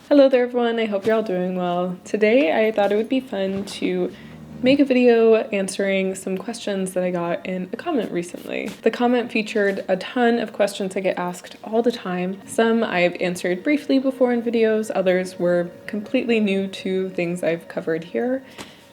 Hello there everyone, I hope you're all doing well. Today I thought it would be fun to make a video answering some questions that I got in a comment recently. The comment featured a ton of questions I get asked all the time. Some I've answered briefly before in videos, others were completely new to things I've covered here.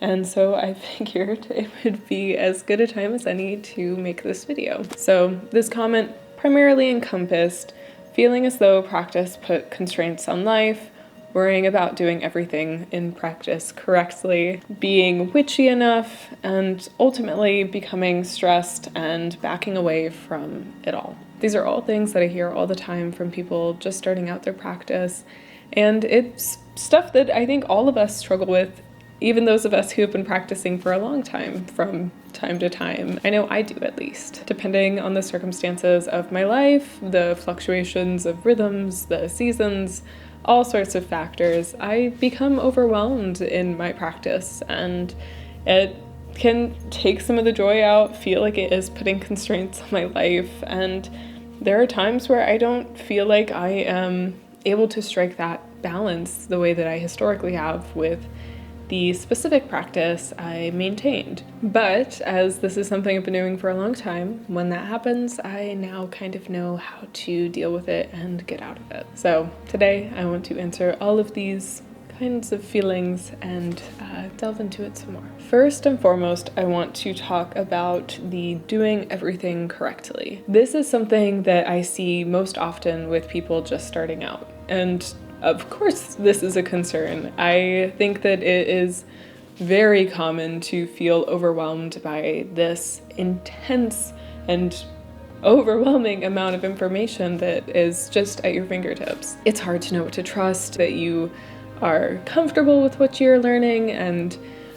And so I figured it would be as good a time as any to make this video. So this comment primarily encompassed feeling as though practice put constraints on life, worrying about doing everything in practice correctly, being witchy enough, and ultimately becoming stressed and backing away from it all. These are all things that I hear all the time from people just starting out their practice, and it's stuff that I think all of us struggle with, even those of us who have been practicing for a long time, from time to time. I know I do, at least. Depending on the circumstances of my life, the fluctuations of rhythms, the seasons, all sorts of factors, I become overwhelmed in my practice, and it can take some of the joy out, feel like it is putting constraints on my life, and there are times where I don't feel like I am able to strike that balance the way that I historically have with the specific practice I maintained. But as this is something I've been doing for a long time, when that happens, I now kind of know how to deal with it and get out of it. So today I want to answer all of these kinds of feelings and delve into it some more. First and foremost, I want to talk about the doing everything correctly. This is something that I see most often with people just starting out. And of course, this is a concern. I think that it is very common to feel overwhelmed by this intense and overwhelming amount of information that is just at your fingertips. It's hard to know what to trust, that you are comfortable with what you're learning, and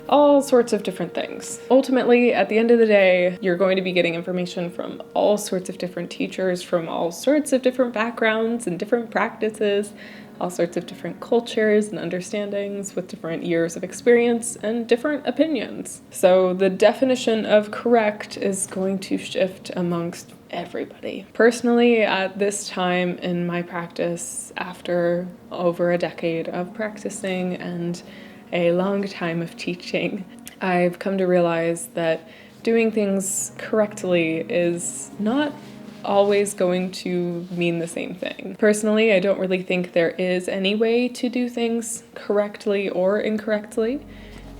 all sorts of different things. Ultimately, at the end of the day, you're going to be getting information from all sorts of different teachers, from all sorts of different backgrounds and different practices, all sorts of different cultures and understandings with different years of experience and different opinions. So the definition of correct is going to shift amongst everybody. Personally, at this time in my practice, after over a decade of practicing and a long time of teaching, I've come to realize that doing things correctly is not always going to mean the same thing. Personally, I don't really think there is any way to do things correctly or incorrectly.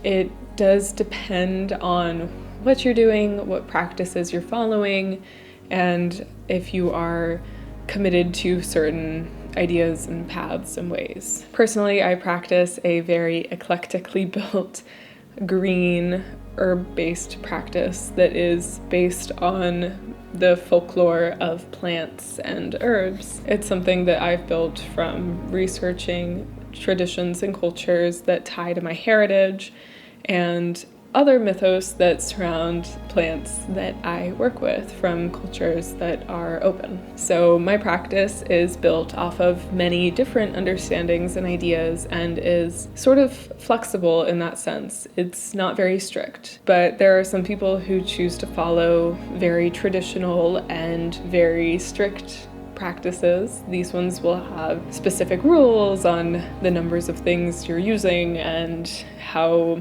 It does depend on what you're doing, what practices you're following, and if you are committed to certain ideas and paths and ways. Personally, I practice a very eclectically built green herb-based practice that is based on the folklore of plants and herbs. It's something that I've built from researching traditions and cultures that tie to my heritage and other mythos that surround plants that I work with from cultures that are open. So my practice is built off of many different understandings and ideas and is sort of flexible in that sense. It's not very strict, but there are some people who choose to follow very traditional and very strict practices. These ones will have specific rules on the numbers of things you're using and how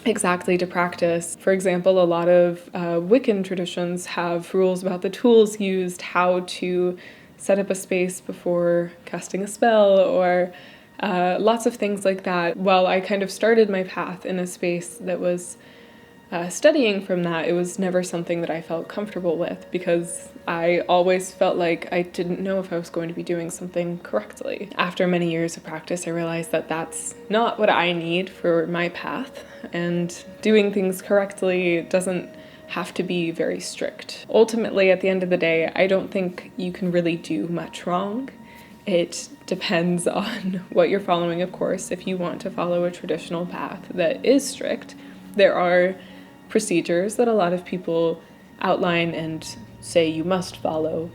exactly to practice. For example, a lot of Wiccan traditions have rules about the tools used, how to set up a space before casting a spell, or lots of things like that. While I kind of started my path in a space that was studying from that, it was never something that I felt comfortable with because I always felt like I didn't know if I was going to be doing something correctly. After many years of practice, I realized that that's not what I need for my path, and doing things correctly doesn't have to be very strict. Ultimately, at the end of the day, I don't think you can really do much wrong. It depends on what you're following, of course. If you want to follow a traditional path that is strict, there are procedures that a lot of people outline and say you must follow,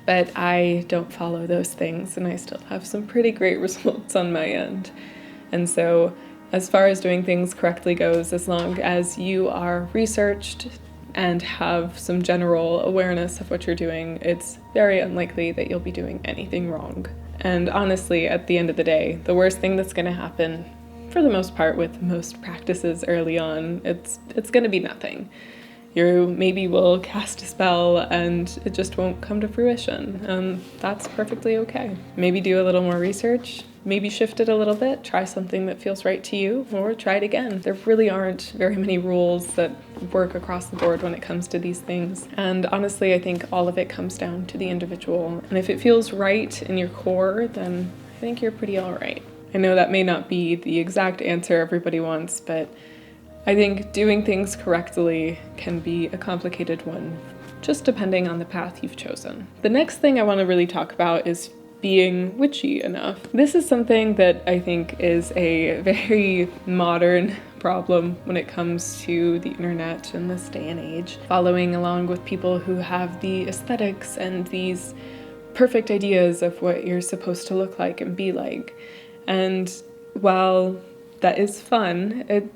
but I don't follow those things, and I still have some pretty great results on my end. And so as far as doing things correctly goes, as long as you are researched and have some general awareness of what you're doing, it's very unlikely that you'll be doing anything wrong. And honestly, at the end of the day, the worst thing that's going to happen, for the most part with most practices early on, it's going to be nothing. You maybe will cast a spell and it just won't come to fruition, and that's perfectly okay. Maybe do a little more research, maybe shift it a little bit, try something that feels right to you, or try it again. There really aren't very many rules that work across the board when it comes to these things. And honestly, I think all of it comes down to the individual. And if it feels right in your core, then I think you're pretty all right. I know that may not be the exact answer everybody wants, but I think doing things correctly can be a complicated one, just depending on the path you've chosen. The next thing I want to really talk about is being witchy enough. This is something that I think is a very modern problem when it comes to the internet in this day and age, following along with people who have the aesthetics and these perfect ideas of what you're supposed to look like and be like. And while that is fun, it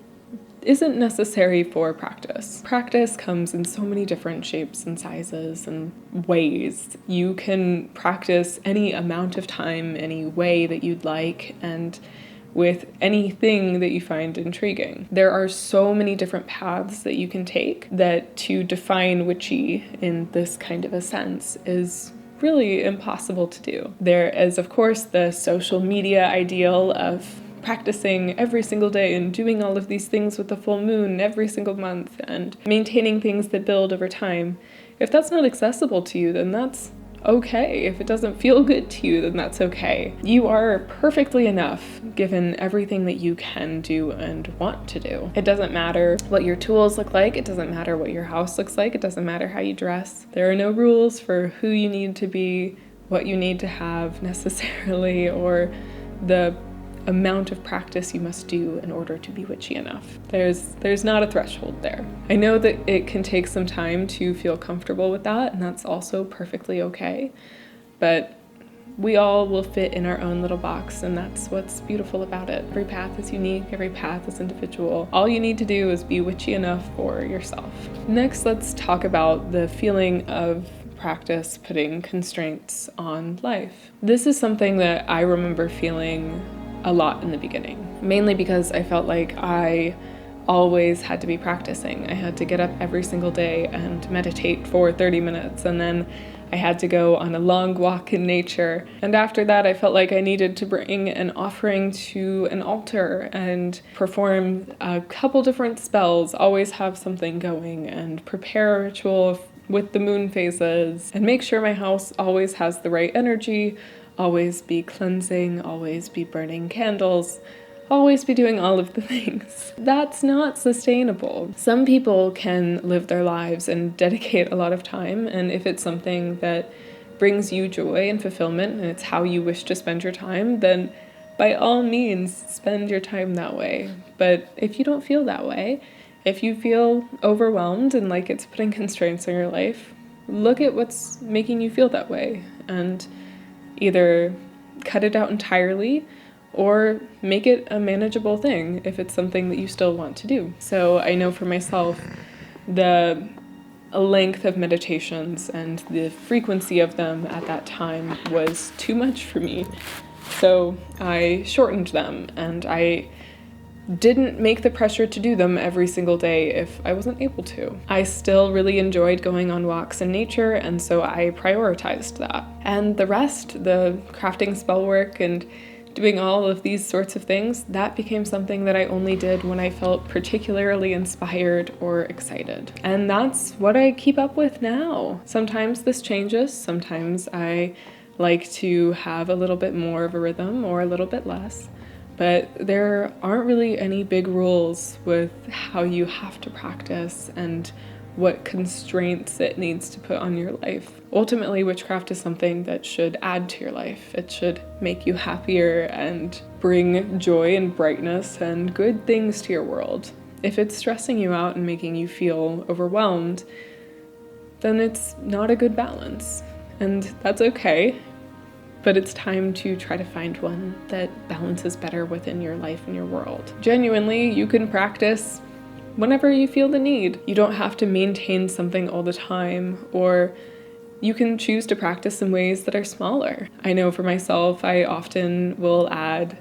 isn't necessary for practice. Practice comes in so many different shapes and sizes and ways. You can practice any amount of time, any way that you'd like, and with anything that you find intriguing. There are so many different paths that you can take that to define witchy in this kind of a sense is really impossible to do. There is, of course, the social media ideal of practicing every single day and doing all of these things with the full moon every single month and maintaining things that build over time. If that's not accessible to you, then that's okay. If it doesn't feel good to you, then that's okay. You are perfectly enough given everything that you can do and want to do. It doesn't matter what your tools look like. It doesn't matter what your house looks like. It doesn't matter how you dress. There are no rules for who you need to be, what you need to have necessarily, or the amount of practice you must do in order to be witchy enough. There's not a threshold there. I know that it can take some time to feel comfortable with that, and that's also perfectly okay, but we all will fit in our own little box, and that's what's beautiful about it. Every path is unique, every path is individual. All you need to do is be witchy enough for yourself. Next, let's talk about the feeling of practice putting constraints on life. This is something that I remember feeling a lot in the beginning, mainly because I felt like I always had to be practicing. I had to get up every single day and meditate for 30 minutes, and then I had to go on a long walk in nature. And after that, I felt like I needed to bring an offering to an altar and perform a couple different spells, always have something going, and prepare a ritual with the moon phases, and make sure my house always has the right energy, always be cleansing, always be burning candles, always be doing all of the things. That's not sustainable. Some people can live their lives and dedicate a lot of time, and if it's something that brings you joy and fulfillment and it's how you wish to spend your time, then by all means spend your time that way. But if you don't feel that way, if you feel overwhelmed and like it's putting constraints on your life, look at what's making you feel that way and either cut it out entirely or make it a manageable thing if it's something that you still want to do. So I know for myself, the length of meditations and the frequency of them at that time was too much for me. So I shortened them, and I didn't make the pressure to do them every single day if I wasn't able to. I still really enjoyed going on walks in nature, and so I prioritized that. And the rest, the crafting spell work and doing all of these sorts of things, that became something that I only did when I felt particularly inspired or excited. And that's what I keep up with now. Sometimes this changes. Sometimes I like to have a little bit more of a rhythm or a little bit less. But there aren't really any big rules with how you have to practice and what constraints it needs to put on your life. Ultimately, witchcraft is something that should add to your life. It should make you happier and bring joy and brightness and good things to your world. If it's stressing you out and making you feel overwhelmed, then it's not a good balance. And that's okay. But it's time to try to find one that balances better within your life and your world. Genuinely, you can practice whenever you feel the need. You don't have to maintain something all the time or you can choose to practice in ways that are smaller. I know for myself, I often will add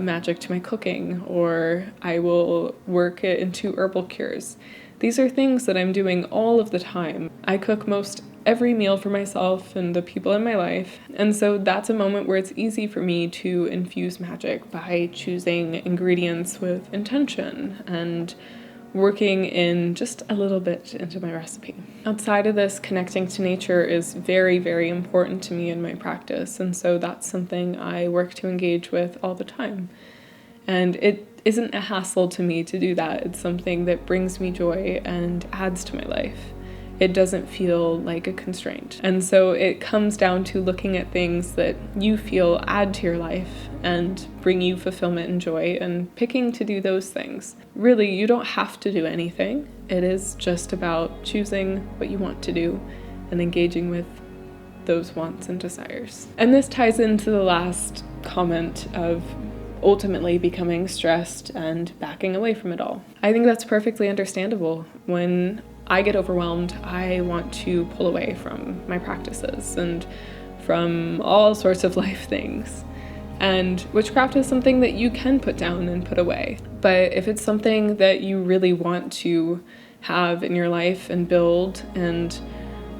magic to my cooking, or I will work it into herbal cures. These are things that I'm doing all of the time. I cook most every meal for myself and the people in my life, and so that's a moment where it's easy for me to infuse magic by choosing ingredients with intention and working in just a little bit into my recipe. Outside of this, connecting to nature is very, very important to me in my practice, and so that's something I work to engage with all the time. And it isn't a hassle to me to do that. It's something that brings me joy and adds to my life. It doesn't feel like a constraint. And so it comes down to looking at things that you feel add to your life and bring you fulfillment and joy, and picking to do those things. Really, you don't have to do anything. It is just about choosing what you want to do and engaging with those wants and desires. And this ties into the last comment of ultimately becoming stressed and backing away from it all. I think that's perfectly understandable. When I get overwhelmed, I want to pull away from my practices and from all sorts of life things. And witchcraft is something that you can put down and put away. But if it's something that you really want to have in your life and build and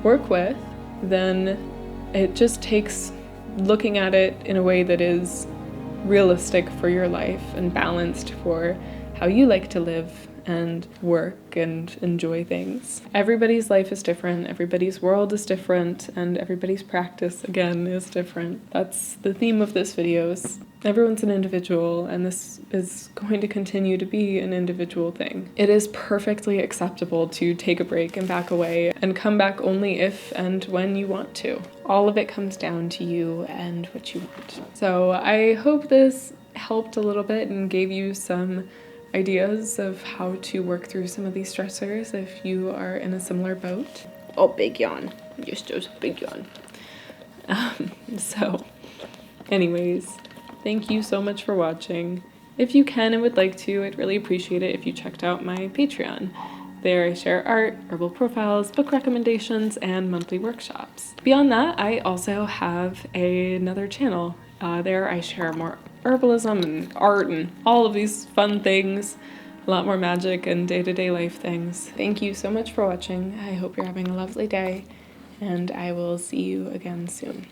work with, then it just takes looking at it in a way that is realistic for your life and balanced for how you like to live and work and enjoy things. Everybody's life is different, everybody's world is different, and everybody's practice, again, is different. That's the theme of this video. Everyone's an individual, and this is going to continue to be an individual thing. It is perfectly acceptable to take a break and back away and come back only if and when you want to. All of it comes down to you and what you want. So I hope this helped a little bit and gave you some ideas of how to work through some of these stressors if you are in a similar boat. Oh, big yawn. Just a big yawn. So, anyways, thank you so much for watching. If you can and would like to, I'd really appreciate it if you checked out my Patreon. There I share art, herbal profiles, book recommendations, and monthly workshops. Beyond that, I also have another channel. There I share more herbalism and art and all of these fun things, a lot more magic and day-to-day life things. Thank you so much for watching. I hope you're having a lovely day, and I will see you again soon.